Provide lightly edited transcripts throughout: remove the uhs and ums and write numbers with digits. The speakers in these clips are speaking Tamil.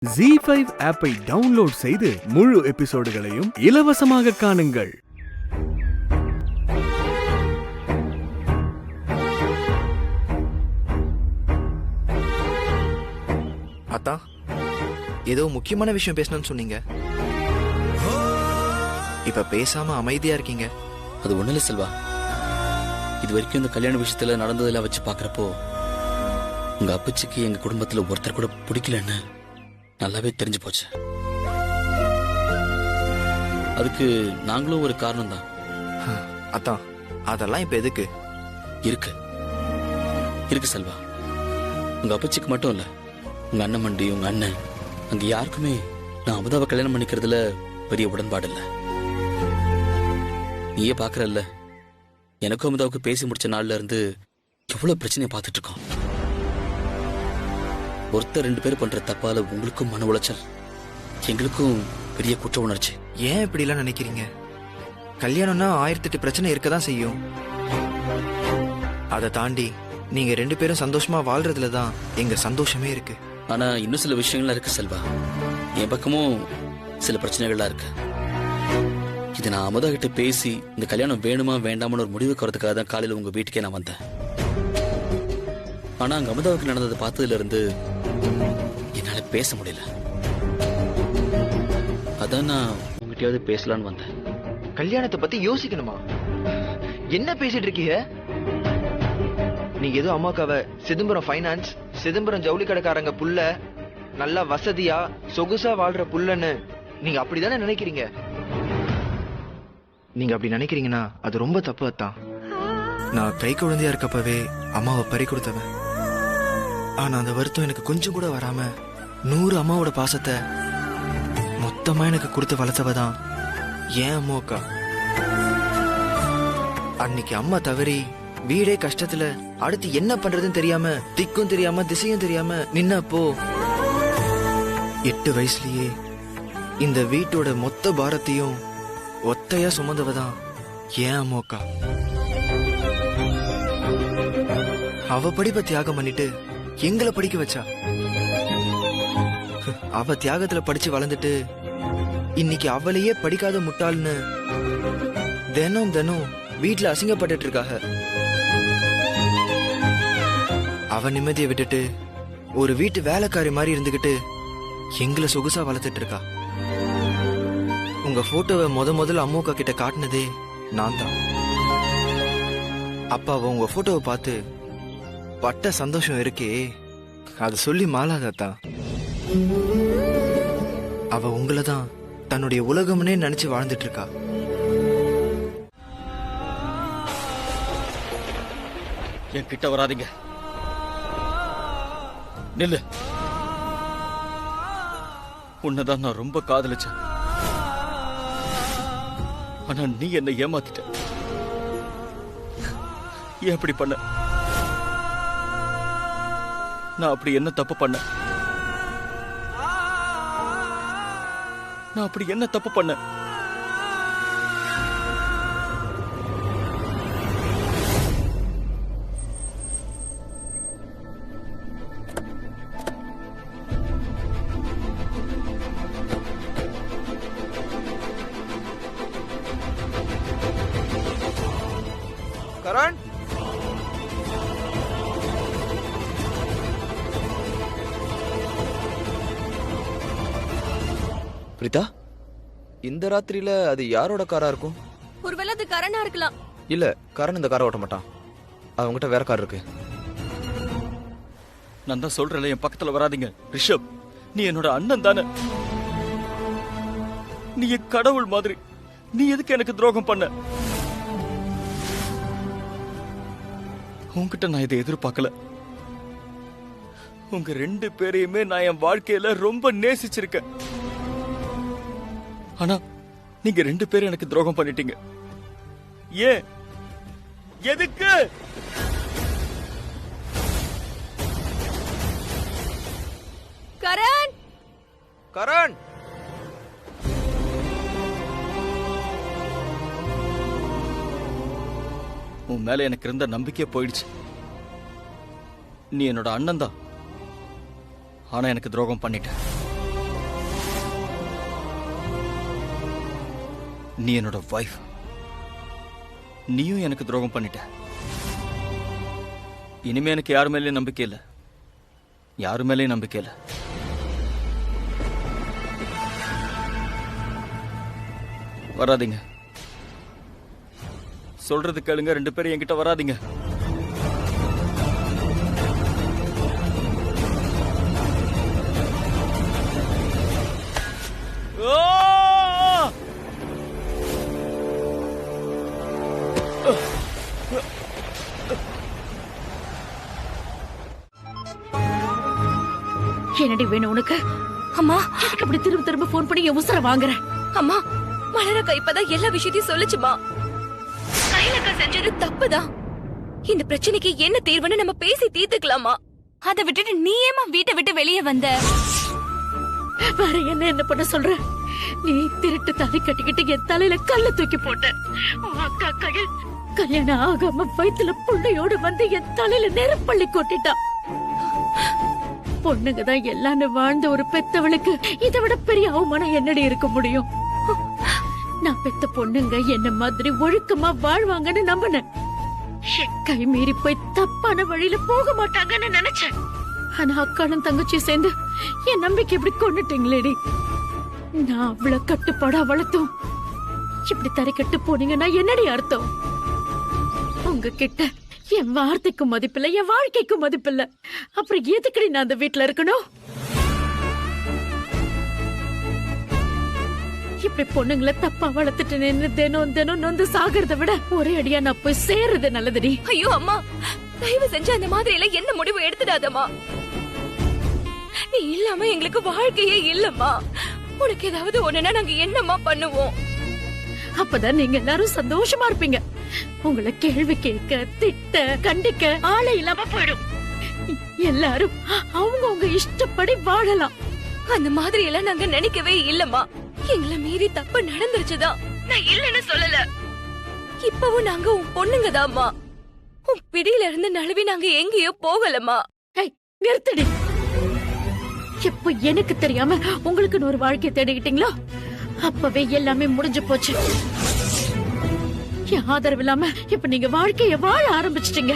ZEE5 ஆப்பை டவுன்லோட் செய்து முழு எபிசோடுகளையும் இலவசமாக காணுங்கள். அத்தா, ஏதோ முக்கியமான விஷயம் பேசணும்னு சொன்னீங்க. இப்ப பேசாம அமைதியா இருக்கீங்க. அது ஒண்ணு இல்ல செல்வா, இது வரைக்கும் இந்த கல்யாண விஷயத்துல நடந்ததெல்லாம் வச்சு பாக்குறப்போ உங்க அப்பச்சிக்கு எங்க குடும்பத்துல ஒருத்தர் கூட பிடிக்கலன்னு நல்லாவே தெரிஞ்சு போச்சு. அதுக்கு நாங்களும் ஒரு காரணம் தான். அத்தா, அதெல்லாம் இப்ப எதுக்கு? இருக்கு இருக்கு செல்வா, உங்க அப்பச்சிக்கு மட்டும் இல்ல, உங்க அண்ணன் மண்டி, உங்க அண்ணன், அங்க யாருக்குமே நான் அமுதாவை கல்யாணம் பண்ணிக்கிறதுல பெரிய உடன்பாடு இல்ல. நீயே பாக்குறல்ல, எனக்கும் அமுதாவுக்கு பேசி முடிச்ச நாள்ல இருந்து எவ்வளவு பிரச்சனையை பார்த்துட்டு இருக்கோம். ஒருத்தர் ரெண்டு பேர் பண்ற தப்பால உங்களுக்கும் மன உளைச்சல், எங்களுக்கும் பெரிய குற்ற உணர்ச்சி. ஏன் இப்படி எல்லாம் நினைக்கிறீங்க? கல்யாணம்னா 1008 பிரச்சனை இருக்கதான் செய்யும். அதை தாண்டி நீங்க ரெண்டு பேரும் சந்தோஷமா வாழ்றதுலதான் எங்க சந்தோஷமே இருக்கு. ஆனா இன்னும் சில விஷயங்கள்லாம் இருக்கு செல்வா. என் பக்கமும் சில பிரச்சனைகள்லாம் இருக்கு. இது நான் அமுதா கிட்ட பேசி இந்த கல்யாணம் வேணுமா வேண்டாமனு ஒரு முடிவுக்கு வரதுக்காக தான் காலையில உங்க வீட்டுக்கே நான் வந்தேன். ஆனா அங்க அமுதாவுக்கு நடந்ததை பார்த்ததுல இருந்து என்னால பேச முடியல. அதான் நான் உங்ககிட்டயாவது பேசலான்னு வந்தேன். கல்யாணத்தை பத்தி யோசிக்கணுமா? என்ன பேசிட்டு இருக்கீங்க? நீங்க ஏதோ அம்மாக்காவ சிதம்பரம் ஃபைனான்ஸ், சிதம்பரம் ஜவுளி கடைக்காரங்க புள்ள, நல்லா வசதியா சொகுசா வாழ்ற புள்ளன்னு நீங்க அப்படிதானே நினைக்கிறீங்க? நீங்க அப்படி நினைக்கிறீங்கன்னா அது ரொம்ப தப்பு அத்தான். நான் கை குழந்தையா இருக்கப்பவே அம்மாவை பறி கொடுத்தவன். ஆனா அந்த வருத்தம் எனக்கு கொஞ்சம் கூட வராம 100 அம்மாவோட பாசத்தை மொத்தமா எனக்கு கொடுத்து வளர்த்தவதான் ஏன் அம்மாக்கா. அன்னைக்கு அம்மா தவறி வீடே கஷ்டத்துல அடுத்து என்ன பண்றதுன்னு தெரியாம, திக்கும் தெரியாம திசையும் தெரியாம நின்னப்போ 8 வயசுலயே இந்த வீட்டோட மொத்த பாரத்தையும் ஒத்தையா சுமந்தவதான் ஏன் அம்மாக்கா. அவ படிப்பை தியாகம் பண்ணிட்டு எங்களை படிக்க வச்சா. அவ தியாகத்துல படிச்சு வளர்ந்துட்டு இன்னைக்கு அவளையே படிக்காத முட்டாள்னு தினம் தினம் வீட்டுல அசிங்கப்பட்டு இருக்காக. அவ நிம்மதியை விட்டுட்டு ஒரு வீட்டு வேலைக்காரி மாதிரி இருந்துகிட்டு எங்களை சொகுசா வளர்த்துட்டு இருக்கா. உங்க போட்டோவை முதல்ல அம்முக்கா கிட்ட காட்டினதே நான் தான். அப்ப அவ உங்க போட்டோவை பார்த்து பட்ட சந்தோஷம் இருக்கே, அது சொல்லி மாளாதான். அவ உங்களதான் தன்னுடைய உலகம்னே நினைச்சு வாழ்ந்துட்டு இருக்கா. என் கிட்ட வராதீங்க, நில்லு. உன்னதான் நான் ரொம்ப காதலிச்சேன். ஆனா நீ என்ன ஏமாத்திட்ட. ஏன் அப்படி பண்ண? நான் அப்படி என்ன தப்பு பண்ண? நான் அப்படி என்ன தப்பு பண்ண? கரண், பிரிதா, இந்த ராத்திரியில அது யாரோட காரா இருக்கும்? ஒருவேளை அது கரணா இருக்கலாம். இல்ல, கரண் இந்த காரை ஓட்ட மாட்டான். அவங்ககிட்ட வேற கார் இருக்கு. நான் தான் சொல்றேன், என் பக்கத்துல வராதீங்க. ரிஷப், நீ என்னோட அண்ணன் தானே. நீ என் கடவுள் மாதிரி. நீ எதுக்கு எனக்கு துரோகம் பண்ண? உன்கிட்ட நான் இதை எதிர்பார்க்கல. உங்க ரெண்டு பேரையுமே நான் என் வாழ்க்கையில ரொம்ப நேசிச்சிருக்கேன். ஆனா நீங்க ரெண்டு பேரும் எனக்கு துரோகம் பண்ணிட்டீங்க. ஏன்? எதுக்கு? கரண், கரண், உன் மேல எனக்கு இருந்த நம்பிக்கையே போயிடுச்சு. நீ என்னோட அண்ணன் தான், ஆனா எனக்கு துரோகம் பண்ணிட்ட. நீ என்னோட வைஃப். நீயும் எனக்கு துரோகம் பண்ணிட்ட. இனிமே எனக்கு யாரு மேலேயும் நம்பிக்கை இல்லை. யாரு மேலேயும் நம்பிக்கை இல்லை. வராதீங்க. சொல்றது கேளுங்க. 2 பேரும் என்கிட்ட வராதீங்க. என்னடி வேணும் உனக்கு? அம்மா எனக்கு அப்படி திரும்ப திரும்ப போன் பண்ணி என் உசுர வாங்குற? அம்மா மலரக்கா இப்பதான் எல்லா விஷயத்தையும் சொல்லுச்சுமா. கைலக்கா செஞ்சது தப்புதான். இந்த பிரச்சனைக்கு என்ன தீர்வுன்னு நம்ம பேசி தீர்த்துக்கலாமா? அதை விட்டுட்டு நீ ஏமா வீட்டை விட்டு வெளியே வந்த? வேற என்ன பண்ண சொல்ற? நீ திருட்டு தலை கட்டிக்கிட்டு என் தலையில கல்ல தூக்கி போட்ட. உன் அக்கா கையில் கல்யாணம் ஆகாம வயித்துல புள்ளையோடு வந்து என் தலையில நெருப்பள்ளி கொட்டிட்டா. பொண்ணுங்க தான் எல்லான்னு வாழ்ந்த ஒரு பெத்தவளுக்கு இதை விட பெரிய அவமானம் என்னடி இருக்க முடியும்? நான் பெத்த பொண்ணுங்க என்ன மாதிரி ஒழுக்கமா வாழ்வாங்கன்னு நம்பினேன். என் கை மீறி போய் தப்பான வழியில போக மாட்டாங்கன்னு நினைச்சேன். ஆனா அக்காளும் தங்கச்சியும் சேர்ந்து என் நம்பிக்கை இப்படி கொண்டுட்டீங்களேடி. நான் அவ்வளவு கட்டுப்பாடா வளர்த்தோம் இப்படி தரை கட்டு போனீங்கன்னா என்னடி அர்த்தம்? உங்ககிட்ட என் வார்த்தைக்கு மதிப்பில்லை, என் வாழ்க்கைக்கு மதிப்பில்லை. அப்புறம் எதுக்கடி நான் அந்த வீட்டுல இருக்கணும்? இப்படி பொண்ணுங்களை தப்பா வளர்த்துட்டு நின்று தினம் தினம் நொந்து சாகிறத விட ஒரே அடியா நான் போய் சேர்றது நல்லதுடி. ஐயோ அம்மா, தயவு செஞ்சு அந்த மாதிரி எல்லாம் என்ன முடிவு எடுத்துடாதம்மா. நீ இல்லாம எங்களுக்கு வாழ்க்கையே இல்லம்மா. உனக்கு ஏதாவது ஒண்ணுன்னா நாங்க என்னம்மா பண்ணுவோம்? அப்பதான் நீங்க எல்லாரும் சந்தோஷமா இருப்பீங்க. உங்களை கேள்வி கேட்க, திட்ட, கண்டிக்க ஆளே இல்லாம போயிடும். எல்லாரும் அவங்க இஷ்டப்படி வாழலாம். அந்த மாதிரி எல்லாம் நாங்க நினைக்கவே இல்லம்மா. எங்களை மீறி தப்பு நடந்துருச்சுதான், நான் இல்லன்னு சொல்லல. இப்பவும் நாங்க உன் பொண்ணுங்கதாம்மா. உன் பிடியில இருந்து நழுவி நாங்க எங்கேயோ போகலம்மா. நிறுத்தடி. எப்ப எனக்கு தெரியாம உங்களுக்கு ஒரு வாழ்க்கையை தேடிக்கிட்டீங்களோ அப்பவே எல்லாமே முடிஞ்சு போச்சு. என் ஆதரவு இல்லாம இப்ப நீங்க வாழ்க்கைய வாழ ஆரம்பிச்சிட்டீங்க.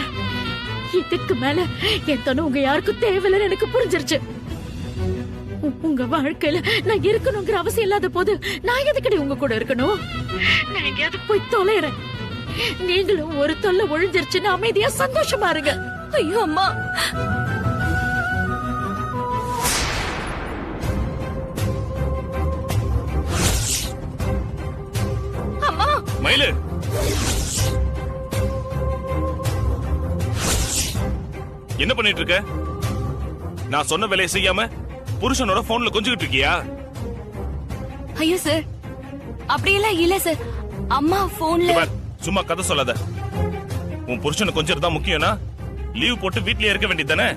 இதுக்கு மேல என் தனு உங்க யாருக்கும் தேவையில்லைன்னு எனக்கு புரிஞ்சிருச்சு. உங்க வாழ்க்கையில நான் இருக்கணுங்கிற அவசியம் இல்லாத போது நான் எதுக்கடி உங்க கூட இருக்கணும்? நான் எங்கேயாவது போய் தொலைறேன். நீங்களும் ஒரு தொல்லை ஒழிஞ்சிருச்சுன்னு அமைதியா சந்தோஷமா இருங்க. ஐயோ அம்மா, அம்மா. மயிலு, என்ன பண்ணிட்டு இருக்க? நான் சொன்ன வேலையை செய்யாம புருஷனோட போன்ல கொஞ்சிட்டு இருக்கியா? ஐயோ சார், அப்படியெல்லாம் இல்ல சார். அம்மா போன்ல. சும்மா கதை சொல்லாத. உன் புருஷனை கொஞ்சம் தான் முக்கியம்னா லீவ் போட்டு வீட்லயே இருக்க வேண்டியதானே?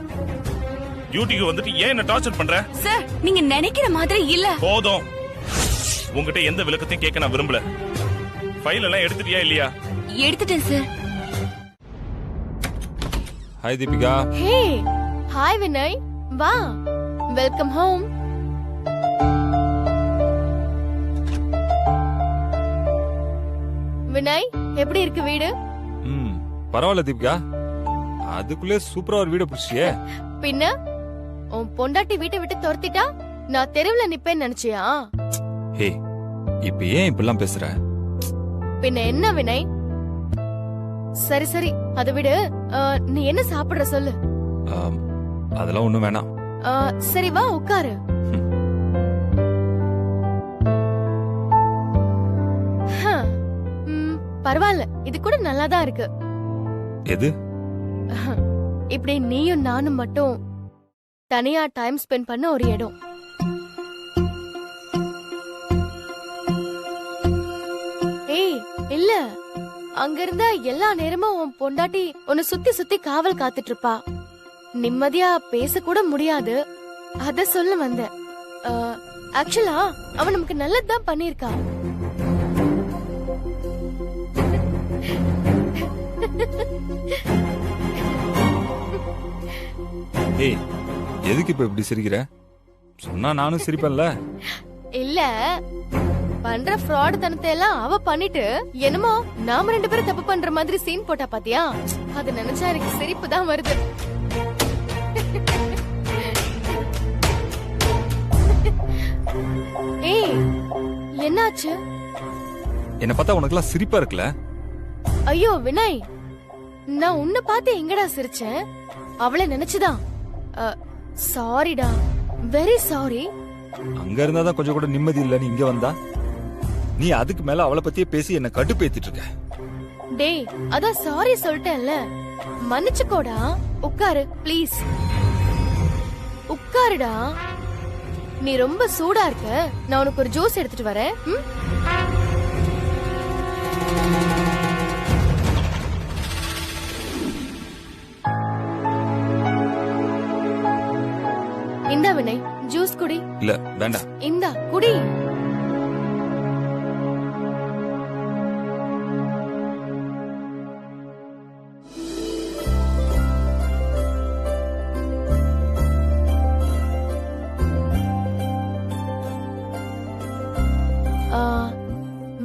டியூட்டிக்கு வந்துட்டு ஏன் என்ன டார்ச்சர் பண்ற? சார், நீங்க நினைக்கிற மாதிரி இல்ல. போதும். உங்ககிட்ட எந்த விளக்கத்தையும் கேட்க நான் விரும்பல. ஃபைல் எல்லாம் எடுத்துட்டியா இல்லையா? எடுத்துட்டேன் சார். ஹாய் தீபிகா. ஹே, ஹாய் வினய். வா, வெல்கம் ஹோம். வினய், எப்படி இருக்கு வீடு? பரவாயில்ல தீபிகா. அதுக்குள்ளே சூப்பரா ஒரு வீடு பிடிச்சியே. பின்ன உன் பொண்டாட்டி வீட்டை விட்டு துரத்திட்டா நான் தெருவுல நிப்பேன்னு நினைச்சியா? ஹே, இப்ப ஏன் இப்படிலாம் பேசுற? பின்ன என்ன வினய்? சரி சரி, அதை விடு. நீ என்ன சாப்பிடுற சொல்லு. அதெல்லாம் ஒண்ணும் வேணாம். சரி வா உட்காரு. பரவாயில்ல, இது கூட நல்லாதான் இருக்கு. எது? இப்படி நீயும் நானும் மட்டும் தனியா டைம் ஸ்பெண்ட் பண்ண ஒரு இடம். ஏய் இல்ல, அங்க இருந்தா எல்லா நேரமும் உன் பொண்டாட்டி உன்னை சுத்தி சுத்தி காவல் காத்துட்டு இருப்பா. நிம்மதியா பேச கூட முடியாது. அத சொல்ல வந்தேன். ஆக்சுவலா அவன் நமக்கு நல்லதுதான் பண்ணிருக்கா. ஏய், எதுக்கு இப்ப இப்படி சிரிக்கிற? சொன்னா நானும் சிரிப்பேன்ல. இல்ல, பண்ற ஃப்ராட் தனத்தை எல்லாம் அவ பண்ணிட்டு என்னமோ நாம 2 பேரும் தப்பு பண்ற மாதிரி சீன் போட்டா பாத்தியா? அது நினைச்சா எனக்கு சிரிப்பு தான் வருது. ஏய், என்னாச்சு? என்ன பார்த்தா உனக்கெல்லாம் சிரிப்பா இருக்குல்ல? ஐயோ வினய், நான் உன்னை பார்த்து எங்கடா சிரிச்சேன்? அவளை நினைச்சுதான். சாரிடா, வெரி சாரி. அங்க இருந்தாதான் கொஞ்சம் கூட நிம்மதி இல்லன்னு இங்க வந்தா நீ அதுக்கு மேல அவளை பத்தியே பேசி என்ன கடுப்பேத்திட்டு இருக்க. டேய், அதான் சாரி சொல்லிட்டேன்ல, மன்னிச்சுக்கோடா. உட்காரு ப்ளீஸ். உட்காருடா. நீ ரொம்ப சூடா இருக்க, நான் உனக்கு ஒரு ஜூஸ் எடுத்துட்டு வரேன். இந்தா வினய், ஜூஸ் குடி. இல்ல வேண்டாம். இந்தா குடி.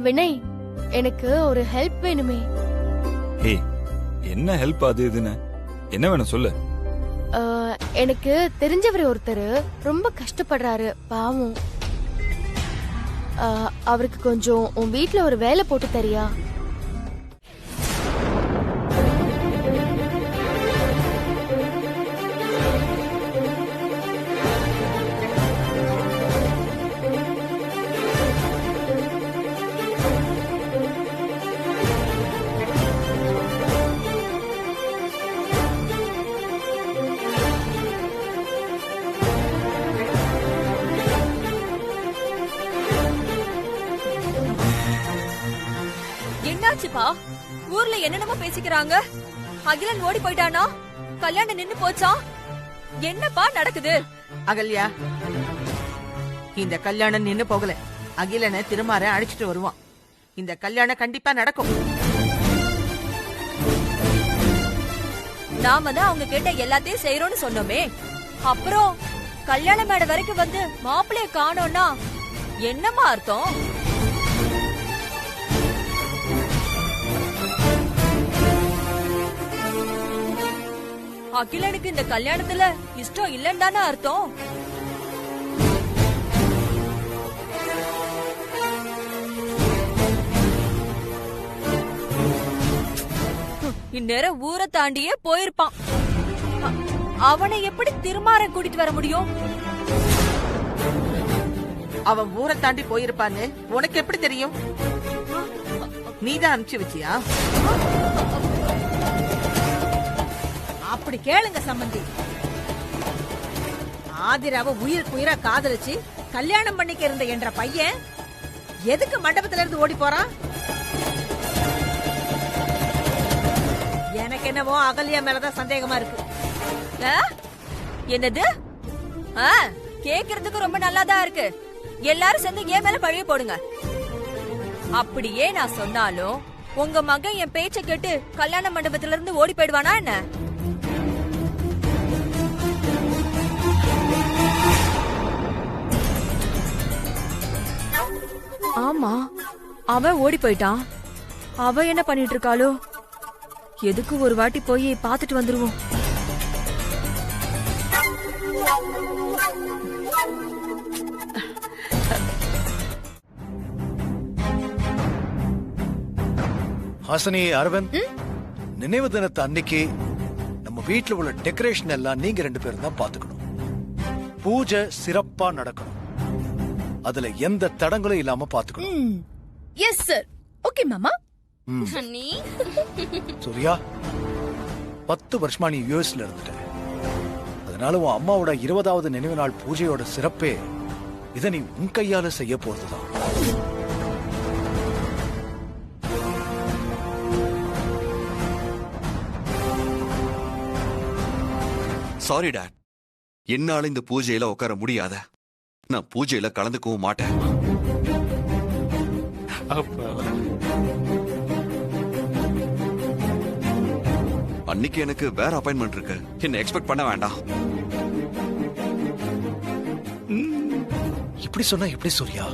வினய், எனக்கு ஒரு ஹெல்ப் வேணுமே. ஏய், என்ன ஹெல்ப் அது இதுன்னு? என்ன வேணும் சொல்லு. எனக்கு தெரிஞ்சவர் ஒருத்தர் ரொம்ப கஷ்டப்படுறாரு, பாவம். அவருக்கு கொஞ்சம் உன் வீட்ல ஒரு வேலை போட்டு தரியா? என்னாச்சுப்பா? ஊர்ல என்னென்னமோ பேசிக்கிறாங்க. அகிலன் ஓடி போயிட்டானா? கல்யாணம் நின்னு போச்சா? என்னப்பா நடக்குது? அகல்யா, இந்த கல்யாணம் நின்னு போகல. அகிலனை திருமாற அழைச்சிட்டு வருவான். இந்த கல்யாணம் கண்டிப்பா நடக்கும். நாம தான் அவங்க கேட்ட எல்லாத்தையும் செய்யறோம்னு சொன்னோமே. அப்புறம் கல்யாண மேடை வரைக்கும் வந்து மாப்பிள்ளைய காணோம்னா என்னமா அர்த்தம்? அகிலனுக்கு இந்த கல்யாணத்துல இஷ்டம் இல்லன்னு தானே அர்த்தம்? இந்நேரம் ஊரை தாண்டியே போயிருப்பான். அவனை எப்படி திருமாற கூட்டிட்டு வர முடியும்? அவன் ஊரை தாண்டி போயிருப்பான்னு உனக்கு எப்படி தெரியும்? நீதான் அனுப்பிச்சு வச்சியா? அப்படி கேளுங்க சம்பந்தி. ஆதிராவ உயிருக்கு உயிரா காதலிச்சு கல்யாணம் பண்ணிக்க இருந்த என்ற பையன் எதுக்கு மண்டபத்துல இருந்து ஓடி போறான்? எனக்கு என்னவோ அகல்யா மேலதான் சந்தேகமா இருக்கு. என்னது? கேக்குறதுக்கு ரொம்ப நல்லாதான் இருக்கு. எல்லாரும் சேர்ந்து என் மேல பழிய போடுங்க. அப்படியே நான் சொன்னாலும் உங்க மகன் என் பேச்ச கேட்டு கல்யாண மண்டபத்துல இருந்து ஓடி போயிடுவானா என்ன? ஆமா, அவன் ஓடி போயிட்டான். அவ என்ன பண்ணிட்டு இருக்காளோ? எதுக்கு ஒரு வாட்டி போய் பாத்துட்டு வந்துருவோம். ஹாசினி, அரவிந்த், நினைவு தினத்தை அன்னைக்கு நம்ம வீட்டுல உள்ள டெக்கரேஷன் எல்லாம் நீங்க 2 பேரும் தான் பாத்துக்கணும். பூஜை சிறப்பா நடக்கணும். அதுல எந்த தடங்களும் இல்லாம பாத்துக்கணும். Yes sir. ஓகே மாமா. நீ சூர்யா, 10 வருஷமா நீ யூஎஸ்ல இருந்துட்ட. அதனால உன் அம்மாவோட 20வது நினைவு நாள் பூஜையோட சிறப்பே இதை நீ உன் கையால செய்ய போறதுதான். சாரி டாட், என்னால இந்த பூஜையில உட்கார முடியாத. நான் பூஜையில கலந்துக்கவும் மாட்டேன். அன்னைக்கு எனக்கு வேற அப்பாயின்மெண்ட் இருக்கு. என்ன எக்ஸ்பெக்ட் பண்ண வேண்டாம். இப்படி சொன்னா எப்படி சூர்யா?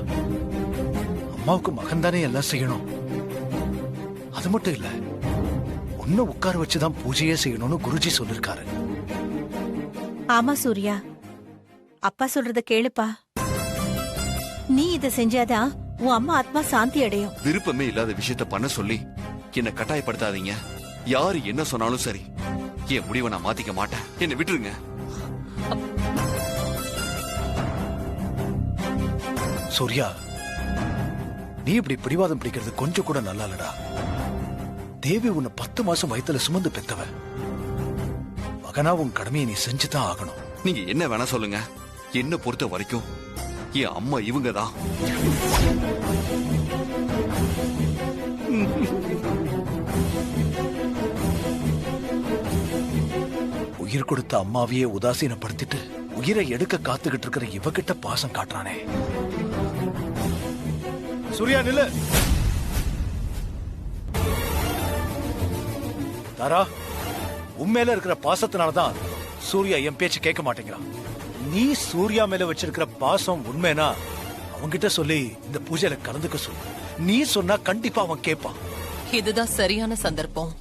அம்மாவுக்கு மகன் தானே எல்லாம் செய்யணும். அது மட்டும் இல்ல, உன்னை உட்கார வச்சுதான் பூஜையே செய்யணும்னு குருஜி சொல்லிருக்காரு. ஆமா சூர்யா, அப்பா சொல்றத கேளுப்பா. நீ இத செஞ்சாதான் உன் அம்மா ஆத்மா சாந்தி அடையும். விருப்பமே இல்லாத விஷயத்த பண்ண சொல்லி என்ன கட்டாயப்படுத்தாதீங்க. யாரு என்ன சொன்னாலும் சரி, என் முடிவை நான் மாத்திக்க மாட்டேன். என்ன விட்டுருங்க. சூர்யா, நீ இப்படி பிடிவாதம் பிடிக்கிறது கொஞ்சம் கூட நல்லா இல்லடா. தேவி உன்னை 10 மாசம் வயித்துல சுமந்து பெத்தவ. மகனா உன் கடமையை நீ செஞ்சுதான் ஆகணும். நீங்க என்ன வேணா சொல்லுங்க, என்ன பொறுத்த வரைக்கும் என் அம்மா இவங்க தான். உயிர் கொடுத்த அம்மாவையே உதாசீனப்படுத்திட்டு உயிரை எடுக்க காத்துக்கிட்டு இருக்கிற இவகிட்ட பாசம் காட்டுறானே. சூர்யா நில்லு. தாரா, உண்மையில இருக்கிற பாசத்தினாலதான் சூர்யா என் பேச்சு கேட்க மாட்டேங்கிறான். நீ சூர்யா மேல வச்சிருக்கிற பாசம் உண்மைனா அவன்கிட்ட சொல்லி இந்த பூஜையில கலந்துக்க சொல்லு. நீ சொன்னா கண்டிப்பா அவன் கேட்பான். இதுதான் சரியான சந்தர்ப்பம்.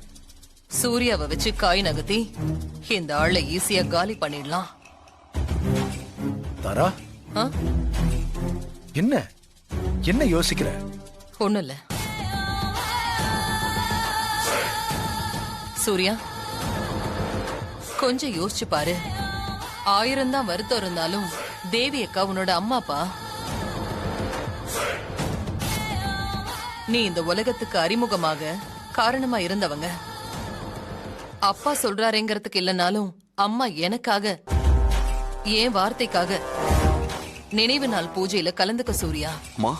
சூர்யாவை வச்சு காய் நகர்த்தி இந்த ஆளை ஈஸியா காலி பண்ணிடலாம். தாரா, என்ன என்ன யோசிக்கிற? ஒண்ணும் இல்ல சூர்யா, கொஞ்சம் யோசிச்சு பாரு. 1000 தான் வருத்தம் இருந்தாலும் தேவி அக்கா உன்னோட அம்மாப்பா. நீ இந்த உலகத்துக்கு அறிமுகமாக காரணமா இருந்தவங்க. அப்பா சொல்றாருங்கிறதுக்கு இல்லனாலும் அம்மா எனக்காக, என் வார்த்தைக்காக நினைவு நாள் பூஜையில கலந்துக்க சூர்யா. மா,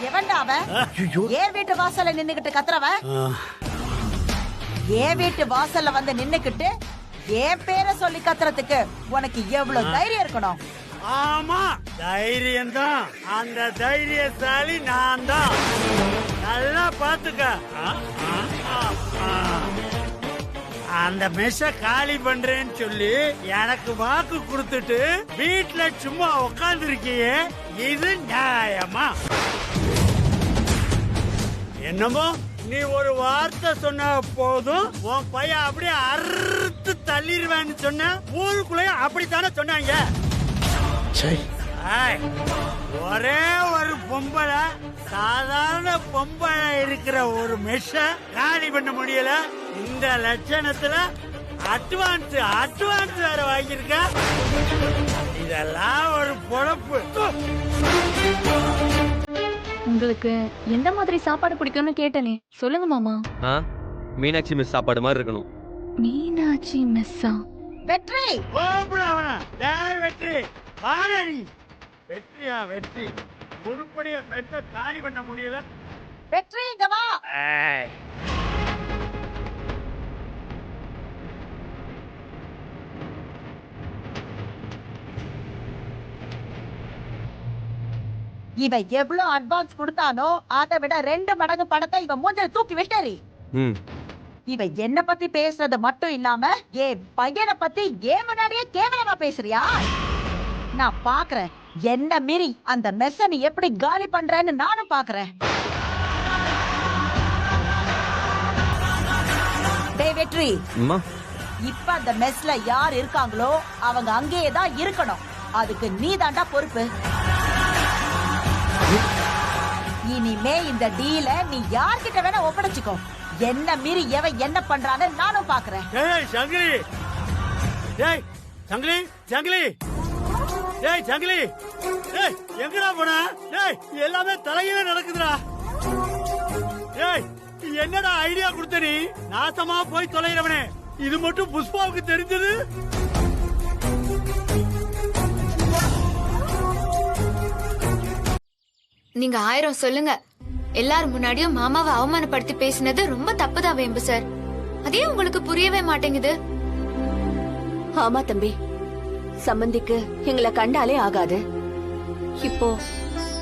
எவன்டா அவன்? ஏன் வீட்டு வாசல்ல நின்னுகிட்டு கத்துறவன்? ஏன் வீட்டு வாசல்ல வந்து நின்னுகிட்டு என் பேரை சொல்லி கத்துறதுக்கு உனக்கு எவ்வளவு தைரியம் இருக்கணும்? ஆமா, தைரியம் தான். அந்த தைரியசாலி நான் தான். நல்லா பாத்துக்க. அந்த மெஷ காலி பண்றேன்னு சொல்லி எனக்கு வாக்கு கொடுத்துட்டு வீட்டுல சும்மா உட்கார்ந்து இருக்கியே, இது நியாயமா? என்னமோ நீ ஒரு வார்த்தை சொன்ன போதும் உன் பையன் அப்படியே அறுத்து தள்ளிடுவேன்னு சொன்ன. ஊருக்குள்ளே அப்படித்தானே சொன்னாங்க. ஒரே ஒரு பொம்பளை, சாதாரண பொம்பளை இருக்கிற ஒரு மெஷ காலி பண்ண முடியல. இந்த லட்சணத்துல அட்வான்ஸ் வேற வாங்கியிருக்க. இதெல்லாம் ஒரு பொழப்பு. உங்களுக்கு எந்த மாதிரி சாப்பாடு பிடிக்கும்னு கேட்டனே, சொல்லுங்க மாமா. மீனாட்சி மிஸ் சாப்பாடு மாதிரி இருக்கணும். மீனாட்சி மிஸ்ஸா? வெற்றி வெற்றி பாரடி. வெற்றியா வெற்றி? உருப்படியா பெற்ற காலி பண்ண முடியல. வெற்றி இங்க வா. இவன் எவ்வளவு அட்வான்ஸ் கொடுத்தானோ அதை விட 2 மடங்கு பணத்தை இவன் மூஞ்சில தூக்கி விட்டாரி. இவன் என்ன பத்தி பேசுறது மட்டும் இல்லாம என் பையனை பத்தி ஏன் முன்னாடியே கேவலமா பேசுறியா? நான் பாக்குறேன், என்ன மீறி அந்த மெஸ்ஸ நீ எப்படி காலி பண்றேன்னு நானும் பாக்குறேன். டேய் வெற்றி, இப்ப அந்த மெஸ்ல யார் இருக்காங்களோ அவங்க அங்கேயே தான் இருக்கணும். அதுக்கு நீ தாண்டா பொறுப்பு. இனிமே இந்த டீல நீ யார்கிட்ட வேணா ஒப்படைச்சுக்கோ. என்ன மீறி எவன் என்ன பண்றான்னு நானும் பாக்குறேன். சங்கிலி, சங்கிலி, சங்கிலி, சங்கிலி, எங்கடா போன? எல்லாமே தலையில நடக்குதுடா. என்னடா ஐடியா கொடுத்த நீ? நாசமா போய் தொலைகிறவனே. இது மட்டும் புஷ்பாவுக்கு தெரிஞ்சது. நீங்க 1000 சொல்லுங்க. எல்லாரும் முன்னாடியும் மாமாவை அவமானப்படுத்தி பேசினது ரொம்ப தப்புதான் வேம்பு சார். அதே உங்களுக்கு புரியவே மாட்டேங்குது. ஆமா தம்பி, சம்பந்திக்கு எங்களை கண்டாலே ஆகாது. இப்போ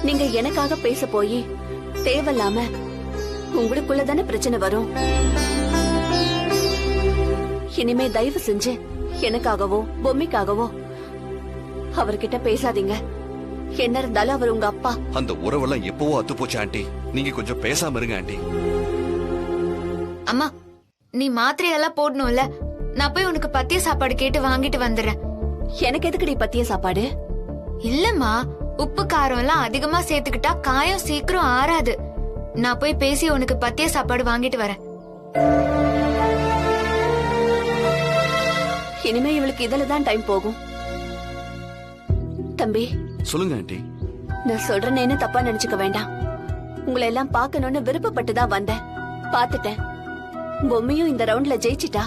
நீங்க எனக்காக பேச போய் தேவையில்லாம உங்களுக்குள்ளதானே பிரச்சனை வரும். இனிமே தயவு செஞ்சு எனக்காகவோ பொம்மைக்காகவோ அவர்கிட்ட பேசாதீங்க. என்ன இருந்தாலும் அவர் உங்க அப்பா. அந்த உறவெல்லாம் எப்பவோ அத்து போச்சு ஆண்டி. நீங்க கொஞ்சம் பேசாம இருங்க ஆண்டி. அம்மா, நீ மாத்திரையெல்லாம் போடணும்ல. நான் போய் உனக்கு பத்திய சாப்பாடு கேட்டு வாங்கிட்டு வந்துடுறேன். எனக்கு எதுக்குடி பத்திய சாப்பாடு? இல்லம்மா, உப்பு காரம் எல்லாம் அதிகமா சேர்த்துக்கிட்டா காயம் சீக்கிரம் ஆறாது. நான் போய் பேசி உனக்கு பத்திய சாப்பாடு வாங்கிட்டு வரேன். இனிமே இவளுக்கு இதுலதான் டைம் போகும். தம்பி, சொல்லுங்க ஆண்டி. நான் சொல்றேன்னு தப்பா நினைச்சுக்க வேண்டாம். உங்களை எல்லாம் பார்க்கணும்னு விருப்பப்பட்டு தான் வந்தேன். பாத்துட்டேன். பொம்மையும் இந்த ரவுண்ட்ல ஜெயிச்சிட்டா.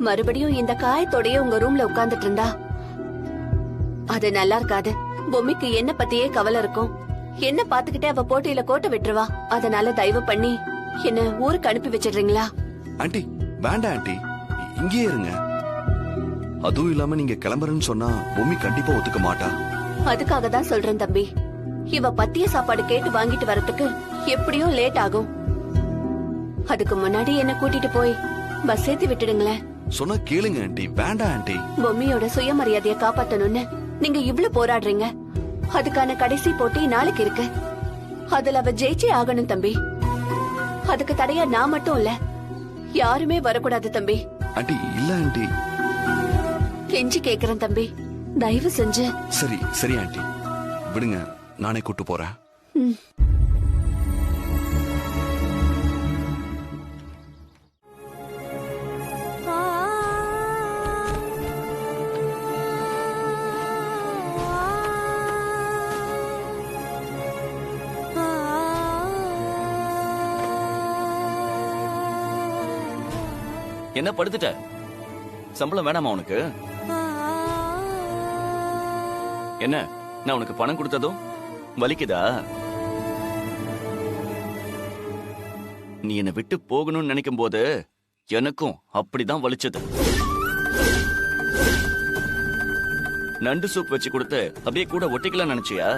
மறுபடியும் இந்த காயத்தோடயே உங்க ரூம்ல உட்கார்ந்துட்டு இருந்தா அது நல்லா இருக்காது. பொம்மைக்கு என்ன பத்தியே கவலை இருக்கும். என்ன பாத்துக்கிட்டே அவ போட்டியில கோட்டை விட்டுருவா. அதனால தயவு பண்ணி என்ன ஊருக்கு அனுப்பி வச்சிடுறீங்களா? ஆண்டி வேண்டாம் ஆண்டி, இங்கேயே இருங்க. அதுவும் இல்லாம நீங்க கிளம்புறேன்னு சொன்னா பொம்மி கண்டிப்பா ஒத்துக்க மாட்டா. அதுக்காக தான் சொல்றேன் தம்பி. இவ பத்திய சாப்பாடு கேட்டு வாங்கிட்டு வரதுக்கு எப்படியும் லேட் ஆகும். அதுக்கு முன்னாடி என்ன கூட்டிட்டு போய் பஸ் ஏத்தி விட்டுடுங்களேன். சொன்னா கேளுங்க ஆண்டி. வேண்டாம் ஆண்டி. பொம்மியோட சுயமரியாதைய காப்பாத்தணும்னு நீங்க இவ்ளோ போராடுறீங்க. அதுக்கான கடைசி போட்டி நாளைக்கு இருக்கு. அதுல அவ ஜெயிச்சே ஆகணும் தம்பி. அதுக்கு தடையா நான் மட்டும் இல்ல, யாருமே வரக்கூடாது தம்பி. ஆண்டி இல்ல ஆண்டி. கெஞ்சி கேக்குறேன் தம்பி, தயவு செஞ்சு. சரி சரி ஆண்டி, விடுங்க, நானே கூட்டு போறேன். என்ன படுத்துட்ட? சம்பளம் வேணாமா உனக்கு? என்ன, நான் உனக்கு பணம் கொடுத்ததும் வலிக்குதா? நீ என்னை விட்டு போகணும்னு நினைக்கும் போது எனக்கும் அப்படிதான் வலிச்சது. நண்டு சூப் வச்சு கொடுத்து அப்படியே கூட ஒட்டிக்கலாம் நினைச்சியா?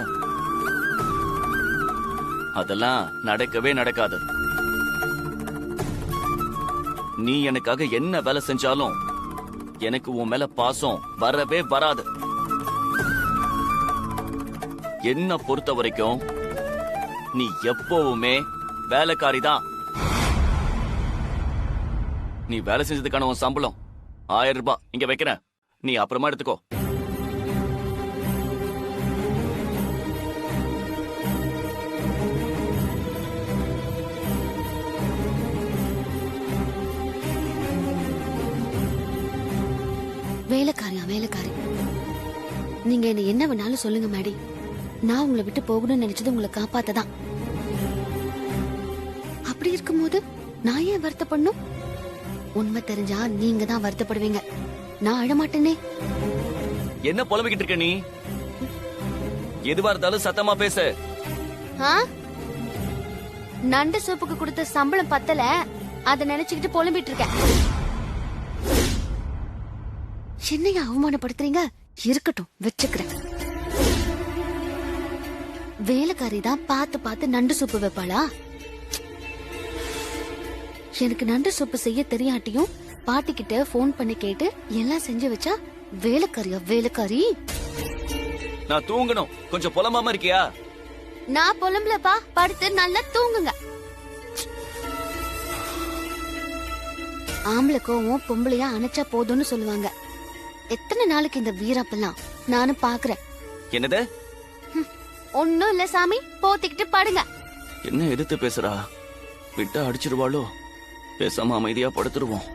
அதெல்லாம் நடக்கவே நடக்காது. நீ எனக்காக என்ன வேலை செஞ்சாலும் எனக்கு உன் மேல பாசம் வரவே வராது. என்ன பொறுத்த வரைக்கும் நீ எப்பவுமே வேலைக்காரி தான். நீ வேலை செஞ்சதுக்கான உன் சம்பளம் 1000 ரூபாய் இங்க வைக்கிறேன். நீ அப்புறமா எடுத்துக்கோ. வேலைக்காரியா? வேலைக்காரி? நீங்க என்ன என்ன வேணாலும் சொல்லுங்க மேடி. நான் உங்களை விட்டு போகணும்னு நினைச்சது உங்களை காப்பாத்ததான். அப்படி இருக்கும்போது நான் ஏன் வருத்தப்படணும்? உண்மை தெரிஞ்சா நீங்க தான் வருத்தப்படுவீங்க. நான் அழமாட்டேனே. என்ன புலம்பிக்கிட்டு இருக்க நீ? எதுவா இருந்தாலும் சத்தமா பேசு. நண்டு சோப்புக்கு கொடுத்த சம்பளம் பத்தல, அத நினைச்சுக்கிட்டு புலம்பிட்டு இருக்கேன். என்னைய அவமானப்படுத்துறீங்க? இருக்கட்டும், வச்சுக்கிறேன். வேலைக்காரி தான் பார்த்து பார்த்து நண்டு சூப்பு வைப்பாளா? எனக்கு நண்டு சூப்பு செய்ய தெரியாட்டியும் பாட்டிக்கிட்ட போன் பண்ணி கேட்டு எல்லாம் செஞ்சு வச்சா வேலைக்காரியா? வேலைக்காரி? நான் தூங்கணும். கொஞ்சம் புலம்பாம இருக்கியா? நான் புலம்பலப்பா, படுத்து நல்லா தூங்குங்க. ஆம்பளை கோவம் பொம்பளையா அணைச்சா போதும்னு சொல்லுவாங்க. எத்தனை நாளைக்கு இந்த வீராப்பெல்லாம் நானும் பாக்குறேன். என்னது? ஒன்னும் இல்ல சாமி, போத்திக்கிட்டு படுங்க. என்ன எதிர்த்து பேசுறா? விட்டா அடிச்சிருவாளோ? பேசாம அமைதியா படுத்துருவோம்.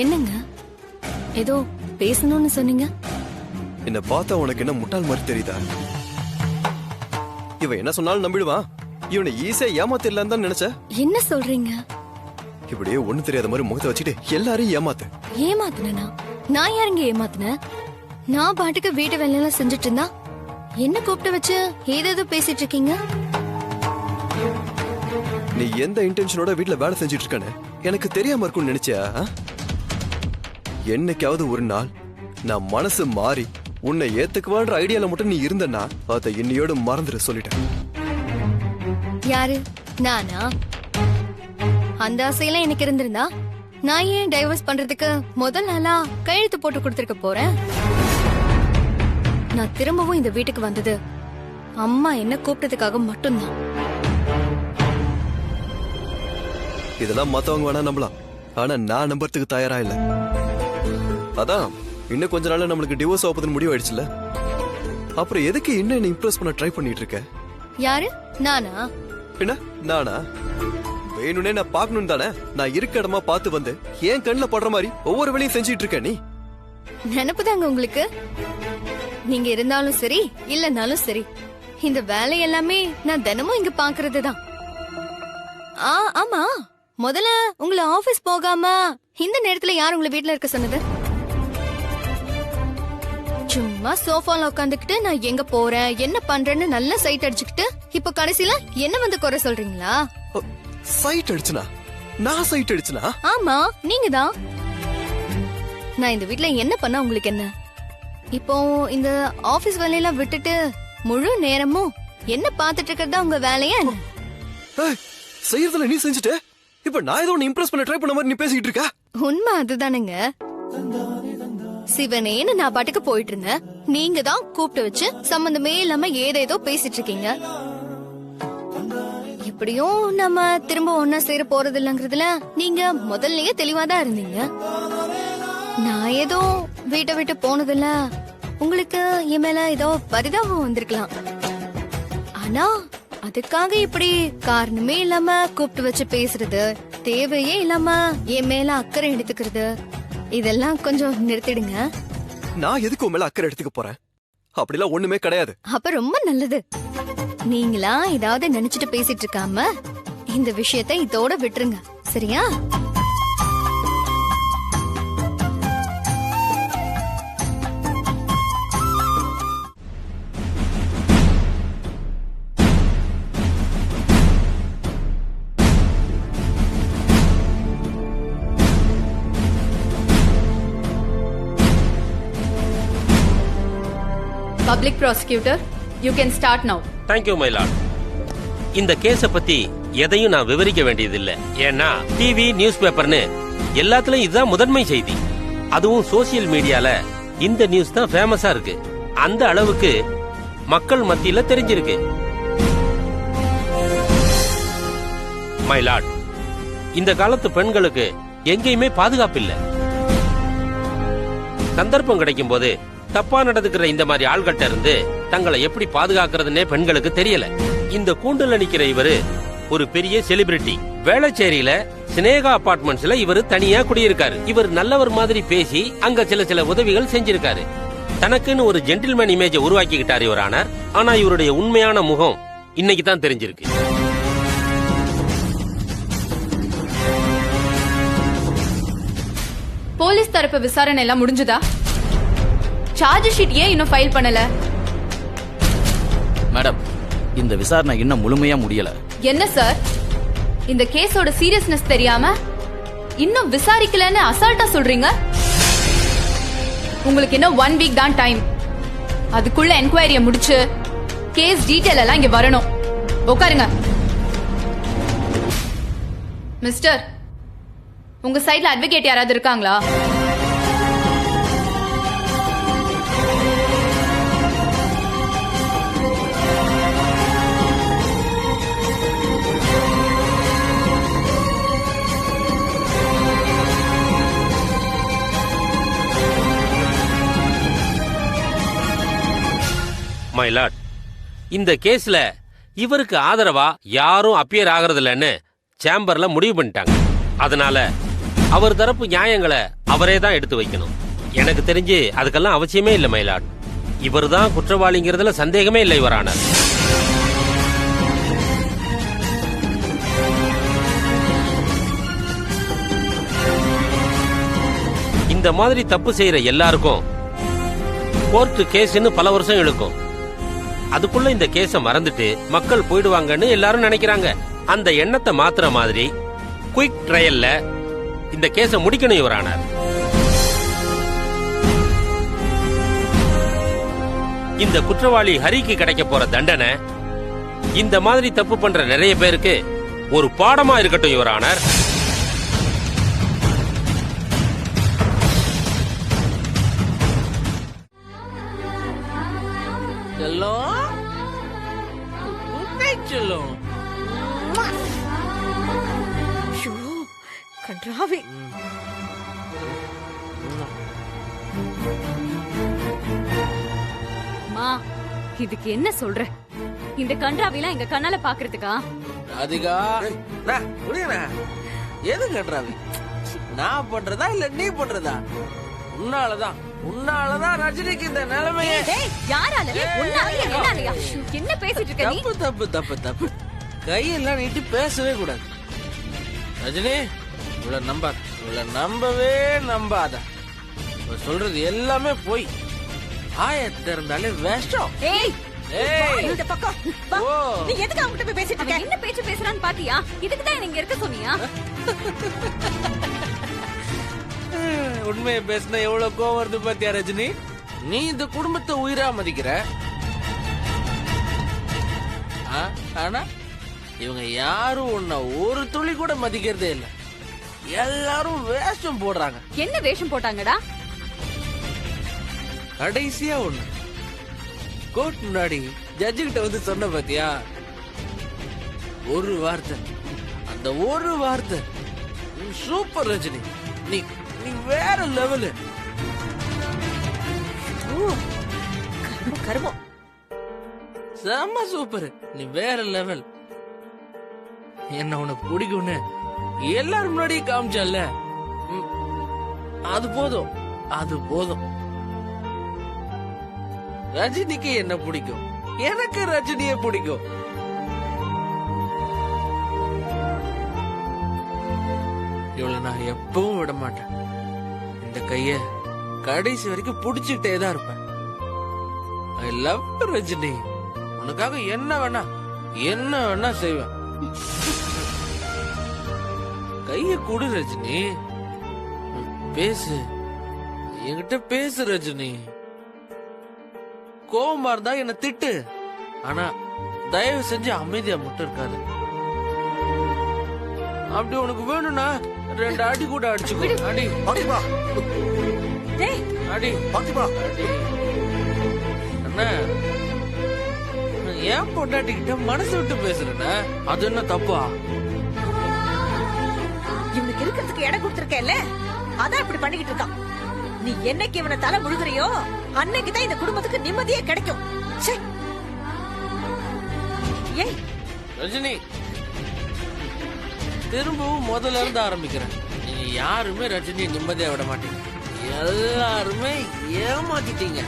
என்னங்க, ஏதோ பேசணும்னு சொன்னீங்க? என்ன பார்த்தா உனக்கு என்ன முட்டாள் மாதிரி தெரியுதா? இவன் என்ன சொன்னாலும் நம்பிடுவான். இவனை ஈஸியா ஏமாத்திடலாம் தான் நினைச்ச? என்ன சொல்றீங்க? இப்படியே ஒண்ணு தெரியாத மாதிரி முகத்தை வச்சுட்டு எல்லாரையும் ஏமாத்து. ஏமாத்துனா? நான் யாருங்க ஏமாத்துன? நான் பாட்டுக்கு வீட்டு வேலையெல்லாம் செஞ்சுட்டு இருந்தா என்ன கூப்பிட்டு வச்சு ஏதேதோ பேசிட்டு இருக்கீங்க. நீ எந்த இன்டென்ஷனோட வீட்டுல வேலை செஞ்சுட்டு இருக்கானு எனக்கு தெரியாம இருக்கும்னு நினைச்சியா? என்னைக்காவது ஒரு நாள் நான் மனசு மாறி உன்னை ஏத்துக்குவான்ற ஐடியால மட்டும் நீ இருந்தனா அதை இன்னையோடு மறந்துட சொல்லிட்டேன். யாரு நானா? அந்த ஆசையெல்லாம் எனக்கு இருந்திருந்தா நான் ஏன் டைவர்ஸ் பண்றதுக்கு முதல் நாளா கையெழுத்து போட்டு கொடுத்திருக்க போறேன். நான் திரும்பவும் இந்த வீட்டுக்கு வந்தது அம்மா என்ன கூப்பிட்டதுக்காக மட்டும்தான். இதெல்லாம் மத்தவங்க வேணா நம்பலாம், ஆனா நான் நம்புறதுக்கு தயாரா இல்ல. அதான் இன்னும் கொஞ்ச நாள்ல நம்மளுக்கு டிவோர்ஸ் ஆகுதுன்னு முடிவாயிடுச்சுல, அப்புறம் எதுக்கு இன்னும் என்ன இம்ப்ரெஸ் பண்ண ட்ரை பண்ணிட்டு இருக்க? யாரு நானா? என்ன நானா? வேணும்னே நான் பாக்கணும் தானே, நான் இருக்க இடமா பார்த்து வந்து ஏன் கண்ணுல படுற மாதிரி ஒவ்வொரு வேலையும் செஞ்சிட்டு இருக்க நீ. நினைப்புதாங்க உங்களுக்கு. நீங்க இருந்தாலும் சரி இல்லனாலும் சரி இந்த வேலை எல்லாமே நான் தினமும் இங்க பாக்குறது தான். ஆமா, முதல்ல உங்களை ஆபீஸ் போகாம இந்த நேரத்துல யார் உங்களை வீட்ல இருக்க சொன்னது? சும்மா சோஃபால உட்காந்துக்கிட்டு நான் எங்க போறேன் என்ன பண்றேன்னு நல்லா சைட் அடிச்சுக்கிட்டு இப்ப கடைசியில என்ன வந்து குறை சொல்றீங்களா? சைட் அடிச்சுனா? நான் சைட் அடிச்சுனா? ஆமா, நீங்க தான். நான் இந்த வீட்ல என்ன பண்ண உங்களுக்கு என்ன? இப்போ இந்த ஆபீஸ் வேலையெல்லாம் விட்டுட்டு முழு நேரமும் என்ன பாத்துட்டு இருக்கிறதா உங்க வேலையா? செய்யறதுல நீ செஞ்சுட்ட, இப்ப நான் ஏதோ இம்ப்ரெஸ் பண்ண ட்ரை பண்ண மாதிரி நீ பேசிட்டு இருக்க. உண்மை அதுதானுங்க. சிவனேன்னு நான் பாட்டுக்கு போயிட்டு இருந்தேன், நீங்க தான் கூப்பிட்டு வச்சு சம்பந்தமே இல்லாம ஏதேதோ பேசிட்டு இருக்கீங்க. இப்படியும் நம்ம திரும்ப ஒன்னா சேர போறது இல்லங்கிறதுல நீங்க முதல்லயே தெளிவாதான் இருந்தீங்க. நான் ஏதோ வீட்டை விட்டு போனதுல உங்களுக்கு என் மேல ஏதோ பரிதாபம் வந்திருக்கலாம். ஆனா அதுக்காக இப்படி காரணமே இல்லாம கூப்பிட்டு வச்சு பேசுறது, தேவையே இல்லாம என் மேல அக்கறை எடுத்துக்கிறது, இதெல்லாம் கொஞ்சம் நிறுத்திடுங்க. நான் எதுக்கு உன் மேல அக்கறை எடுத்துக்க போறேன்? அப்படிலாம் ஒண்ணுமே கிடையாது. அப்ப ரொம்ப நல்லது. நீங்களா ஏதாவது நினைச்சிட்டு பேசிட்டு இருக்காம இந்த விஷயத்தை இதோட விட்டுருங்க, சரியா? Public prosecutor, you can start now. Thank you, my lord. இந்த கேஸ பத்தி எதையும் நான் விவரிக்க வேண்டியதில்லை. ஏன்னா டிவி நியூஸ் பேப்பர்னு எல்லாத்துலயும் இதுதான் முதன்மை செய்தி. அதுவும் சோசியல் மீடியால இந்த நியூஸ் தான் ஃபேமஸா இருக்கு. அந்த அளவுக்கு மக்கள் மத்தியில தெரிஞ்சிருக்கு. மை லார்ட், இந்த காலத்து பெண்களுக்கு எங்கேயுமே பாதுகாப்பு இல்ல. சந்தர்ப்பம் கிடைக்கும் போது தப்பா நடந்துக்கிற இந்த மாதிரி ஆள்கிட்ட இருந்து தங்களை எப்படி பாதுகாக்கிறதுனே பெண்களுக்கு தெரியல. இந்த கூண்டுல நிக்கிற இவரு ஒரு பெரிய செலிபிரிட்டி. வேளச்சேரியில சினேகா அபார்ட்மெண்ட்ஸ்ல இவரு தனியா குடியிருக்காரு. இவர் நல்லவர் மாதிரி பேசி அங்க சில உதவிகள் செஞ்சிருக்காரு. தனக்குன்னு ஒரு ஜென்டில்மேன் இமேஜை உருவாக்கிக்கிட்டாரு இவர். ஆனா இவருடைய உண்மையான முகம் இன்னைக்கு தான் தெரிஞ்சிருக்கு. போலீஸ் தரப்பு விசாரணை எல்லாம் முடிஞ்சதா? சார்ஜ் ஷீட் ஏன் இன்னும் ஃபைல் பண்ணல? மேடம், இந்த விசாரணை இன்னும் முழுமையா முடியல. என்ன சார், இந்த கேஸோட சீரியஸ்னஸ் தெரியாம இன்னும் விசாரிக்கலன்னு அசால்ட்டா சொல்றீங்க? உங்களுக்கு இன்னும் 1 வீக் தான் டைம். அதுக்குள்ள என்கொயரிய முடிச்சு கேஸ் டீடைல் எல்லாம் இங்க வரணும். உட்காருங்க. மிஸ்டர், உங்க சைடுல அட்வொகேட் யாராவது இருக்காங்களா? மை லார்ட், இந்த கேஸ்ல இவருக்கு ஆதரவா யாரும் அப்பியர் ஆகிறது இல்லைன்னு சேம்பர்ல முடிவு பண்ணிட்டாங்க. அதனால அவர் தரப்பு நியாயங்களை அவரே தான் எடுத்து வைக்கணும். எனக்கு தெரிஞ்சு அதுக்கெல்லாம் அவசியமே இல்லை மை லார்ட். இவர் தான் குற்றவாளிங்கிறதுல சந்தேகமே இல்லை இவரானார். இந்த மாதிரி தப்பு செய்யற எல்லாருக்கும் கோர்ட்டு கேஸ்ன்னு பல வருஷம் இழுக்கும். அதுக்குள்ள இந்த கேஸ மறந்துட்டு மக்கள் போயிடுவாங்கன்னு எல்லாரும் நினைக்கிறாங்க. அந்த எண்ணத்தை மாத்துற மாதிரி குயிக் ட்ரையல்ல இந்த கேஸ முடிக்கணும் இவரானார். இந்த குற்றவாளி ஹரிக்கு கிடைக்க போற தண்டனை இந்த மாதிரி தப்பு பண்ற நிறைய பேருக்கு ஒரு பாடமா இருக்கட்டும் யுவர் ஆனர். கன்றாவி. மா, இதுக்கு என்ன சொல்ற? இந்த கன்றாவிலாம் எங்க கண்ணால பாக்குறதுக்கா? அதிகா புரியல. எது கன்றாவி? நான் பண்றதா இல்ல நீ பண்றதா? உன்னாலதான் ரஜினிக்கு இந்த நிலைமையே. என்ன பேசிட்டு இருக்க நீ? தப்பு தப்பு தப்பு தப்பு. கையெல்லாம் நீட்டி பேசவே கூடாது. ரஜினி இவளை நம்பவே நம்பாத. சொல்றது எல்லாமே போய். ஆயத்த இருந்தாலே வேஷ்டம். இந்த பக்கம் நீ எதுக்கு அவங்கிட்ட போய் பேசிட்டு இருக்க? என்ன பேச்சு பேசுறான்னு பாத்தியா? இதுக்கு தான் இங்க இருக்க சொன்னியா? உண்மையை பேசினா எவ்வளவு கோவம் வருது பாத்தியா ரஜினி? நீ இந்த குடும்பத்தை உயிரா மதிக்கிற. ஆனா இவங்க யாரும் உன்னை ஒரு துளி கூட மதிக்கிறதே இல்ல. எல்லாரும் வேஷம் போடுறாங்க. என்ன வேஷம் போட்டாங்கடா? கடைசியா ஒண்ணு கோர்ட் முன்னாடி ஜட்ஜு கிட்ட வந்து சொன்ன பாத்தியா? ஒரு வார்த்தை, அந்த ஒரு வார்த்தை. சூப்பர் ரஜினி, நீ வேற லெவலு. கருமம் செம்ம சூப்பர். நீ வேற லெவல். என்ன உனக்கு பிடிக்கும்னு எல்லாரும் முன்னாடியே காமிச்சல்ல, அது போதும், அது போதும். ரஜினிக்கு என்ன பிடிக்கும், எனக்கு ரஜினியை பிடிக்கும். இவளை நான் எப்பவும் விட மாட்டேன். இந்த கைய கடைசி வரைக்கும் புடிச்சுக்கிட்டே தான் இருப்பேன். I love Rajini. உனக்காக என்ன வேணா செய்வேன். கைய கொடு ரஜினி. பேசு, என்கிட்ட பேசு ரஜினி. கோவமா இருந்தா என்ன திட்டு, ஆனா தயவு செஞ்சு அமைதியா மட்டும் இருக்காது. அப்படி உனக்கு வேணும்னா 2 அடி கூட அடிச்சுக்கோ. அடி அடி அடி. அண்ணா, ஏன் பொண்டாட்டிக்கிட்ட மனசு விட்டு பேசுறேன்னா அது என்ன தப்பா? இவனுக்கு இருக்கிறதுக்கு இடம் கொடுத்திருக்கேல்ல, அதான் இப்படி பண்ணிக்கிட்டு இருக்கான். நீ என்னைக்கு இவனை தலை முழுகிறியோ அன்னைக்குதான் இந்த குடும்பத்துக்கு நிம்மதியே கிடைக்கும். ஏய் ரஜினி, திரும்பவும் முதல்ல இருந்து ஆரம்பிக்கிறேன். நீங்க யாருமே ரஜினியை நிம்மதியா விட மாட்டீங்க. எல்லாருமே ஏமாத்திட்டீங்க.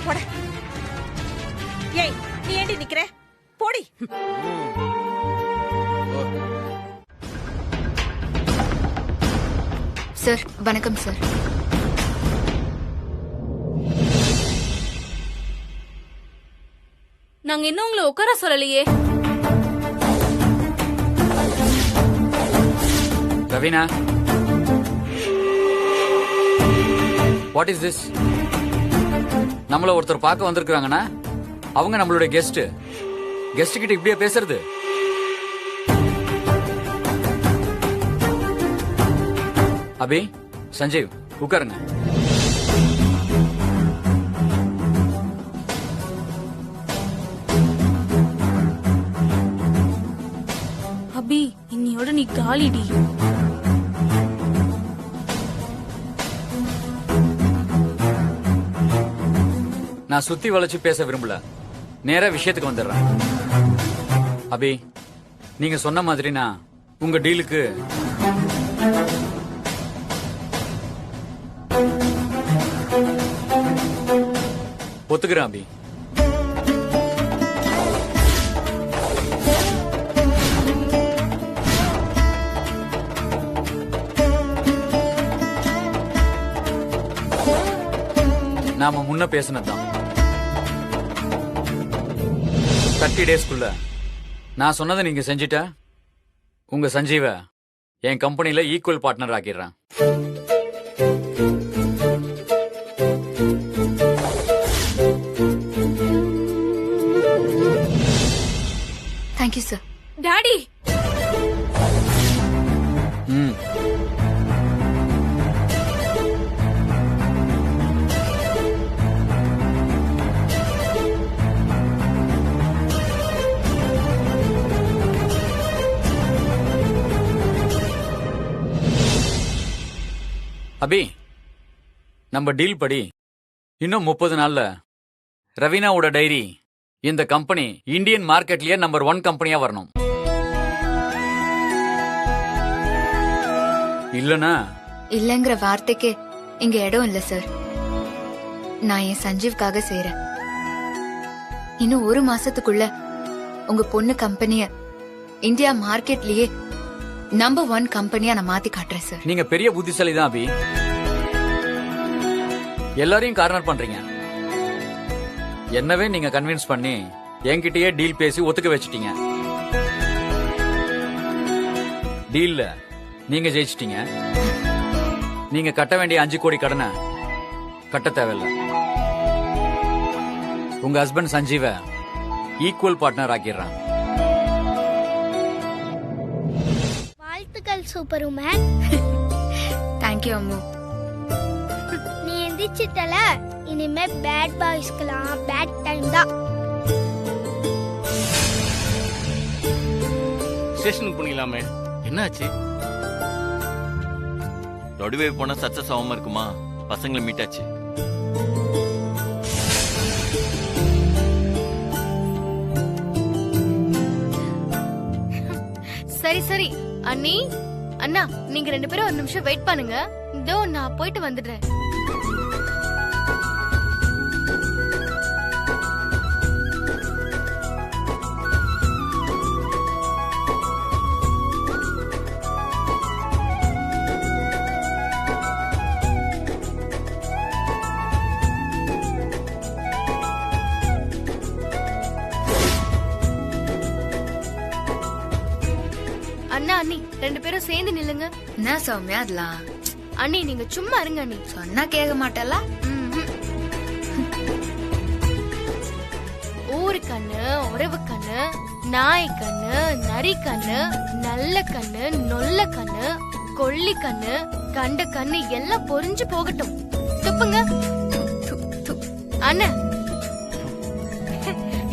ஏய், நீ ஏண்டி நிக்கிற? போடி. சார் வணக்கம் சார். நாங்க இன்னும் உங்களை உட்கார சொல்லலையே. Raveena, what is this? நம்மள ஒருத்தர் பார்க்க வந்திருக்காங்கன்னா அவங்க நம்மளுடைய கெஸ்ட் கிட்ட இப்படியே பேசுறது? அபி, சஞ்சீவ், உட்காருங்க. அபி, இன்னையோட நீ காலிடி. நான் சுத்தி வளைச்சு பேச விரும்பல, நேரா விஷயத்துக்கு வந்துடுறேன். அபி, நீங்க சொன்ன மாதிரி நான் உங்க டீலுக்கு ஒத்துக்கிறேன். அபி, நாம முன்ன பேசினதுதான். 30 டேஸ்க்குள்ள நான் சொன்னதை நீங்க செஞ்சிட்டா உங்க சஞ்சீவ என் கம்பெனில ஈக்குவல் பார்ட்னர் ஆக்கிடுறேன். Thank you sir. டாடி ம் அபி, நம்ம டீல் படி இன்னும் 30 நாள்ல ரவீனாவோட டைரி இந்த கம்பெனி இந்தியன் மார்க்கெட்லயே நம்பர் 1 கம்பெனியா வரணும். இல்லனா இல்லங்கிற வார்த்தைக்கு இங்க இடம் இல்ல சார். நான் என் சஞ்சீவ்காக செய்றேன். இன்னும் 1 மாசத்துக்குள்ள உங்க பொண்ணு கம்பெனிய இந்தியா மார்க்கெட்லயே நம்பர் 1 கம்பெனியா நான் மாத்தி காட்டுறேன் சார். நீங்க பெரிய புத்திசாலி தான் அபி. எல்லாரையும் கார்னர் பண்றீங்க. என்னவே நீங்க கன்வின்ஸ் பண்ணி என்கிட்டயே டீல் பேசி ஒத்துக்க வச்சிட்டீங்க. டீல்ல நீங்க ஜெயிச்சிட்டீங்க. நீங்க கட்ட வேண்டிய 5 கோடி கடனை கட்ட தேவையில்லை. உங்க ஹஸ்பண்ட் சஞ்சீவ ஈக்குவல் பார்ட்னர் ஆக்கிடுறான். வாழ்த்துக்கள் சூப்பர் உமன். தேங்க்யூ அம்மு. நீ எந்திரிச்சிட்டல, இனிமே பேட் பாய்ஸ்க்கெல்லாம் பேட் டைம் தான். ஸ்டேஷனுக்கு போனீங்களாமே, என்னாச்சு? நடுவே போனா சக்சஸ் ஆகாம இருக்குமா? பசங்களை மீட்டாச்சு. சரி சரி அண்ணி, அண்ணா நீங்க 2 பேரும் 1 நிமிஷம் வெயிட் பண்ணுங்க. இதோ நான் போயிட்டு வந்துடுறேன். அண்ணா அண்ணி 2 பேரும் சேர்ந்து நில்லுங்க. என்ன சௌமியா அதெல்லாம்? அண்ணி நீங்க சும்மா இருங்க அண்ணி. சொன்னா கேட்க மாட்டல. ஊரு கண்ணு, உறவு கண்ணு, நாய் கண்ணு, நரி கண்ணு, நல்ல கண்ணு, நொல்ல கண்ணு, கொள்ளி கண்ணு, கண்ட கண்ணு எல்லாம் பொறிஞ்சு போகட்டும். துப்புங்க. அண்ணா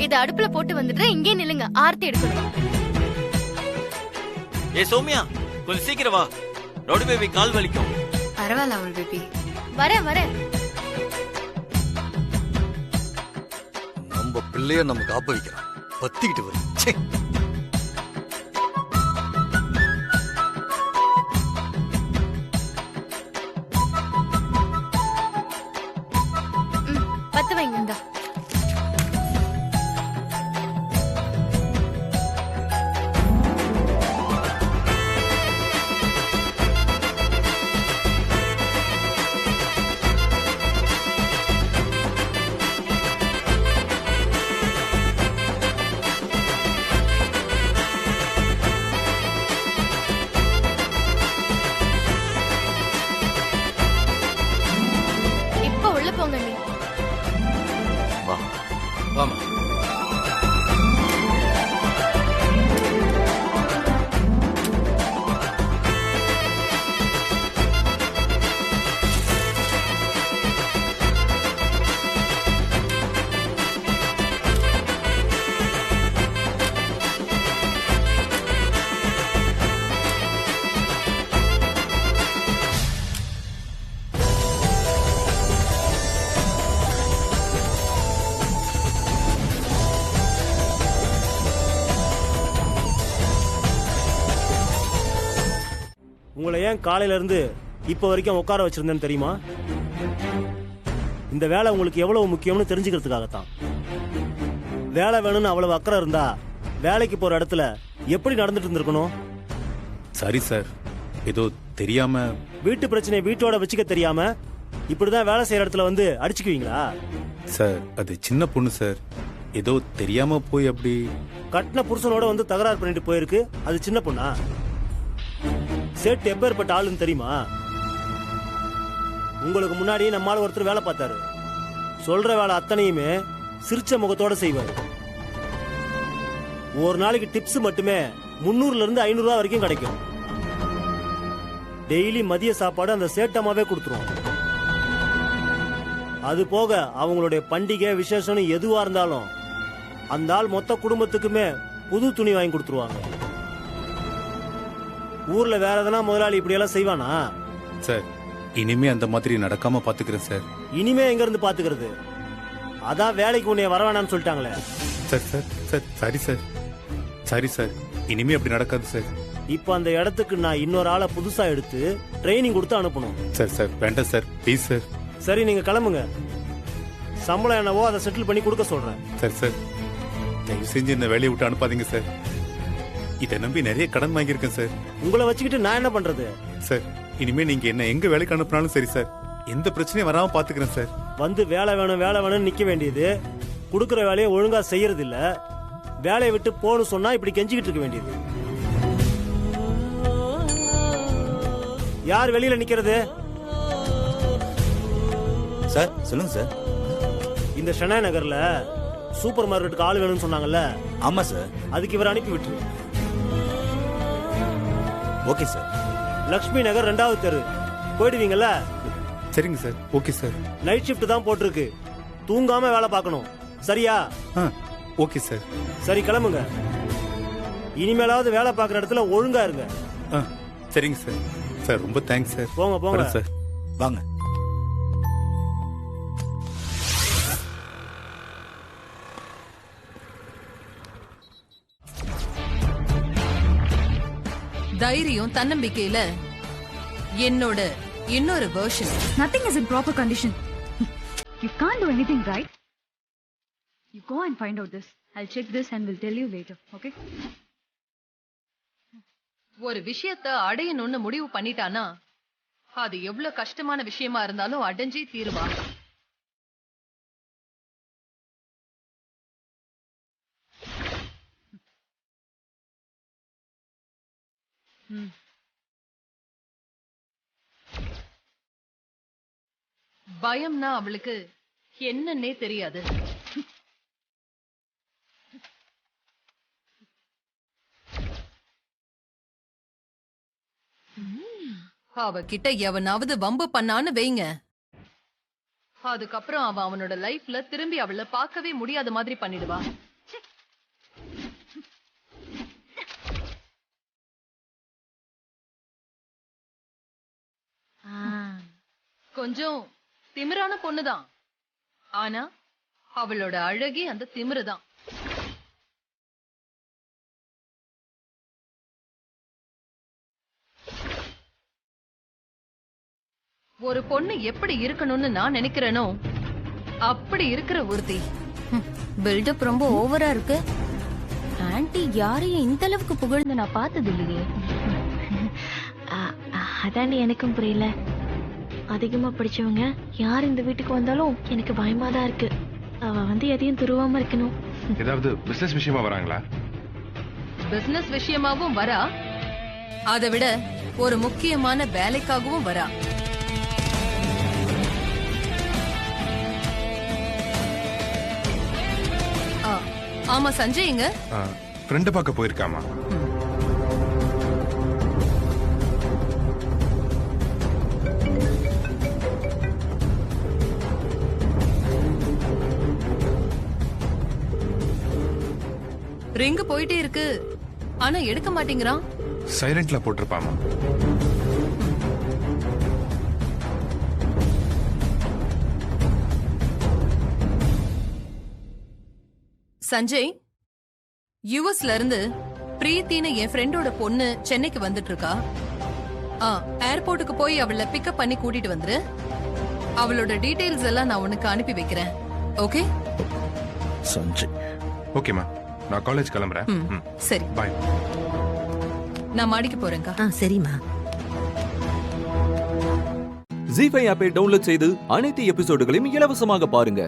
இத அடுப்புல போட்டு வந்துட்டு இங்கே நில்லுங்க. ஆர்த்தி எடுக்கணும். ஏ சௌமியா, கொஞ்சம் சீக்கிரம் வா. ரோடு பேபி கால் வலிக்கும். பரவாயில்ல அவள் பேபி. வரேன். நம்ம பிள்ளைய நம்ம காப்ப வைக்கிறோம். பத்திக்கிட்டு வரும். ச்சே. பத்து வைங்க. இப்ப உள்ள போங்க நீ. வா வாமா. உங்களை ஏன் காலையில இருந்து இப்ப வரைக்கும் உட்கார வச்சிருந்தேன்னு தெரியுமா? இந்த வேலை உங்களுக்கு எவ்வளவு முக்கியம்னு தெரிஞ்சுக்கிறதுக்காகத்தான். வேலை வேணும்னு அவ்வளவு அக்கறை இருந்தா வேலைக்கு போற இடத்துல எப்படி நடந்துட்டு இருந்திருக்கணும்? சரி சார், ஏதோ தெரியாம. வீட்டு பிரச்சனையை வீட்டோட வச்சுக்க தெரியாம இப்படிதான் வேலை செய்யற இடத்துல வந்து அடிச்சுக்குவீங்களா? சார் அது சின்ன பொண்ணு சார், ஏதோ தெரியாம போய் அப்படி. கட்டின புருஷனோட வந்து தகராறு பண்ணிட்டு போயிருக்கு, அது சின்ன பொண்ணா? சேட்டு எப்பேற்பட்ட ஆளுன்னு தெரியுமா? உங்களுக்கு முன்னாடி நம்மால ஒருத்தர் வேலை பார்த்தாரு. சொல்ற வேலை அத்தனையுமே சிரிச்ச முகத்தோட செய்வாரு. ஒரு நாளைக்கு டிப்ஸ் மட்டுமே 300ல இருந்து 500 ரூபாய் வரைக்கும் கிடைக்கும். டெய்லி மதிய சாப்பாடு அந்த சேட்டமாவே கொடுத்துருவோம். அது போக அவங்களுடைய பண்டிகை விசேஷம் எதுவா இருந்தாலும் அந்த ஆள் மொத்த குடும்பத்துக்குமே புது துணி வாங்கி கொடுத்துருவாங்க. ஊர்ல வேற எதனா முதலாளி இப்படி எல்லாம் செய்வானா? சார் இனிமே அந்த மாதிரி நடக்காம பாத்துக்கிறேன் சார். இனிமே எங்க இருந்து பாத்துக்கிறது? அதான் வேலைக்கு உன்னைய வர வேணாம்னு சொல்லிட்டாங்களே. Sir sir sir sorry sir, sorry sir, இனிமே அப்படி நடக்காது சார். இப்ப அந்த இடத்துக்கு நான் இன்னொரு ஆளை புதுசா எடுத்து ட்ரைனிங் கொடுத்து அனுப்பணும். சார் சார் வேண்டாம் சார், ப்ளீஸ் சார். சரி நீங்க கிளம்புங்க. சம்பளம் என்னவோ அதை செட்டில் பண்ணி கொடுக்க சொல்றேன். சார் சார் தயவு செஞ்சு இந்த வேலையை விட்டு அனுப்பாதீங்க சார். இதை நம்பி நிறைய கடன் வாங்கியிருக்கேன் சார். உங்களை வச்சுக்கிட்டு நான் என்ன பண்றது? சார் இனிமே நீங்க என்ன எங்க வேலைக்கு அனுப்பினாலும் சரி சார், எந்த பிரச்சனையும் வராம பாத்துக்கிறேன் சார். வந்து வேலை வேணும்னு நிக்க வேண்டியது, கொடுக்கற வேலையை ஒழுங்கா செய்யறது இல்ல. வேலையை விட்டு போன்னு சொன்னா இப்படி கெஞ்சிக்கிட்டு இருக்க வேண்டியது. யார் வெளியில நிக்கிறது? சார் சொல்லுங்க சார். இந்த ஷெனாய் நகர்ல சூப்பர் மார்க்கெட்டுக்கு ஆள் வேணும்னு சொன்னாங்கல்ல? ஆமா சார். அதுக்கு இவர் அனுப்பி விட்டு. Okay sir. லக்ஷ்மி நகர் 2வது தெரு போயிடுவீங்கல்ல? சரிங்க sir. Okay sir. Night shift தான் போட்டிருக்கு, தூங்காம வேலை பார்க்கணும். சரியா? Okay sir. சரி கிளம்புங்க. இனிமேலாவது வேலை பார்க்குற இடத்துல ஒழுங்கா இருங்க. சரிங்க சார். சார் ரொம்ப தேங்க்ஸ் சார். போங்க போங்க சார். வாங்க. தைரியம் தன்னம்பிக்கையில என்னோட இன்னொரு version. Nothing is in proper condition. You can't do anything, right? You go and find out this. I'll check this and will tell you later, okay? ஒரு விஷயத்தை அடையணும்னு முடிவு பண்ணிட்டானா அது எவ்வளவு கஷ்டமான விஷயமா இருந்தாலும் அடைஞ்சே தீருவா. பயம்னா அவளுக்கு என்னன்னே தெரியாது. அவகிட்ட எவனாவது வம்பு பண்ணான்னு வைங்க, அதுக்கப்புறம் அவனோட லைஃப்ல திரும்பி அவளை பார்க்கவே முடியாத மாதிரி பண்ணிடுவா. கொஞ்சம் திமிரான பொண்ணுதான், ஆனா அவளோட அழகே அந்த திமிருதான். ஒரு பொண்ணு எப்படி இருக்கணும்னு நான் நினைக்கிறேனோ அப்படி இருக்கிற ஒருத்தி. பில்டப் ரொம்ப ஓவரா இருக்கு. ஆன்ட்டி யாரையும் இந்த அளவுக்கு புகழ்ந்து நான் பார்த்தது இல்லையே. அதாண்டி எனக்கும் புரியல. அதிகமா படிச்சவங்க யார் இந்த வீட்டுக்கு வந்தாலும் எனக்கு பயமா தான் இருக்கு. அவ வந்து எதையும் துருவாம இருக்கணும். ஏதாவது பிசினஸ் விஷயமா வராங்களா? பிசினஸ் விஷயமாவும் வரா, அதை விட ஒரு முக்கியமான வேலைக்காகவும் வரா. ஆமா சஞ்சய்ங்க ஃப்ரெண்ட் பார்க்க போயிருக்காமா? ரிங் போயிட்டே இருக்கு, ஆனா எடுக்க மாட்டேங்கிறான். சைலண்ட்ல போட்டிருப்பாமா? சஞ்சய், யுஎஸ்ல இருந்து பிரீத்தின்னு என் ஃப்ரெண்டோட பொண்ணு சென்னைக்கு வந்துட்டு இருக்கா. ஏர்போர்ட்டுக்கு போய் அவளை பிக்கப் பண்ணி கூட்டிட்டு வந்துரு. அவளோட டீடைல்ஸ் எல்லாம் நான் உனக்கு அனுப்பி வைக்கிறேன். ஓகே சஞ்சய். ஓகேமா, நான் காலேஜ் கிளம்புறேன். சரி பாய். நான் மாடிக்கு போறேன்க்கா. சரிம்மா. ஜீ5 ஆப்பை டவுன்லோட் செய்து அனைத்து எபிசோடுகளையும் இலவசமாக பாருங்க.